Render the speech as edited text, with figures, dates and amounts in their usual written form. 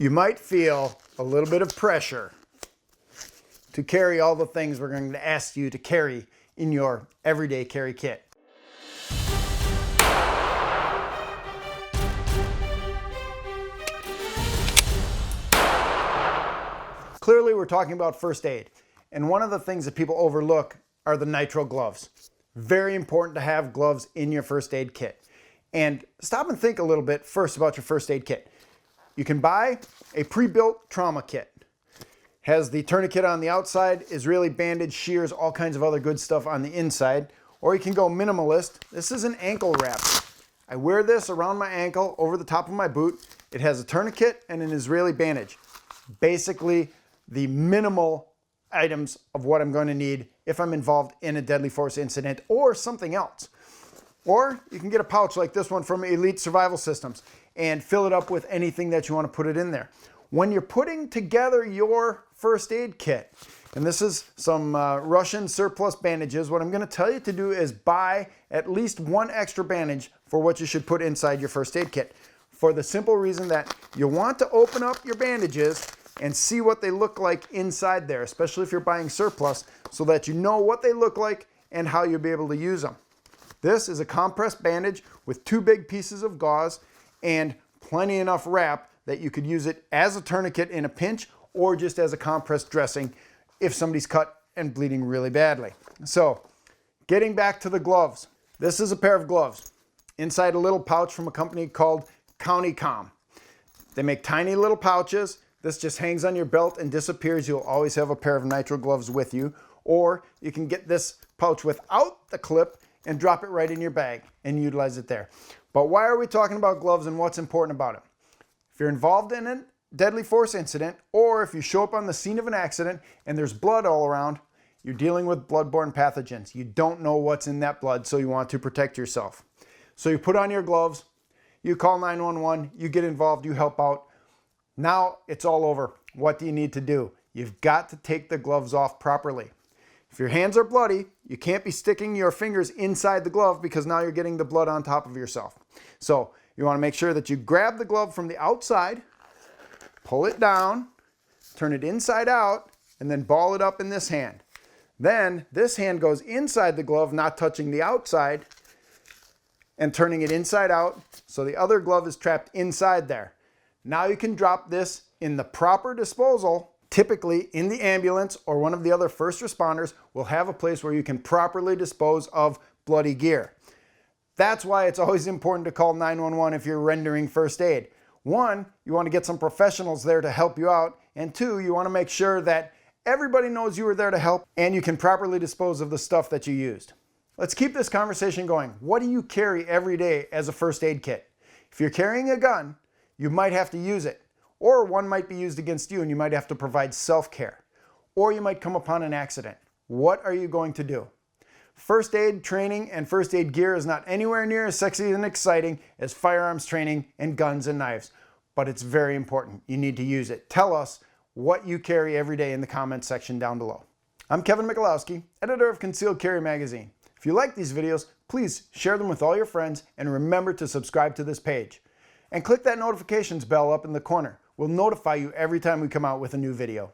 You might feel a little bit of pressure to carry all the things we're going to ask you to carry in your everyday carry kit. Clearly, we're talking about first aid, and one of the things that people overlook are the nitrile gloves. Very important to have gloves in your first aid kit. And stop and think a little bit first about your first aid kit. You can buy a pre-built trauma kit. Has the tourniquet on the outside, Israeli bandage, shears, all kinds of other good stuff on the inside. Or you can go minimalist. This is an ankle wrap. I wear this around my ankle over the top of my boot. It has a tourniquet and an Israeli bandage. Basically, the minimal items of what I'm going to need if I'm involved in a deadly force incident or something else. Or you can get a pouch like this one from Elite Survival Systems and fill it up with anything that you want to put it in there. When you're putting together your first aid kit, and this is some Russian surplus bandages, what I'm going to tell you to do is buy at least one extra bandage for what you should put inside your first aid kit. For the simple reason that you want to open up your bandages and see what they look like inside there, especially if you're buying surplus, so that you know what they look like and how you'll be able to use them. This is a compressed bandage with 2 big pieces of gauze and plenty enough wrap that you could use it as a tourniquet in a pinch or just as a compressed dressing if somebody's cut and bleeding really badly. So, getting back to the gloves. This is a pair of gloves inside a little pouch from a company called CountyCom. They make tiny little pouches. This just hangs on your belt and disappears. You'll always have a pair of nitrile gloves with you. Or you can get this pouch without the clip and drop it right in your bag and utilize it there. But why are we talking about gloves and what's important about it? If you're involved in a deadly force incident, or if you show up on the scene of an accident and there's blood all around, you're dealing with bloodborne pathogens. You don't know what's in that blood, so you want to protect yourself. So you put on your gloves, you call 911, you get involved, you help out. Now it's all over. What do you need to do? You've got to take the gloves off properly. If your hands are bloody, you can't be sticking your fingers inside the glove because now you're getting the blood on top of yourself. So you want to make sure that you grab the glove from the outside, pull it down, turn it inside out, and then ball it up in this hand. Then this hand goes inside the glove, not touching the outside, and turning it inside out so the other glove is trapped inside there. Now you can drop this in the proper disposal. Typically in the ambulance or one of the other first responders will have a place where you can properly dispose of bloody gear. That's why it's always important to call 911 if you're rendering first aid. 1, you want to get some professionals there to help you out, and 2, you want to make sure that everybody knows you were there to help and you can properly dispose of the stuff that you used. Let's keep this conversation going. What do you carry every day as a first aid kit? If you're carrying a gun, you might have to use it, or one might be used against you and you might have to provide self-care, or you might come upon an accident. What are you going to do? First aid training and first aid gear is not anywhere near as sexy and exciting as firearms training and guns and knives, but it's very important. You need to use it. Tell us what you carry every day in the comments section down below. I'm Kevin Michalowski, editor of Concealed Carry Magazine. If you like these videos, please share them with all your friends and remember to subscribe to this page. And click that notifications bell up in the corner. We'll notify you every time we come out with a new video.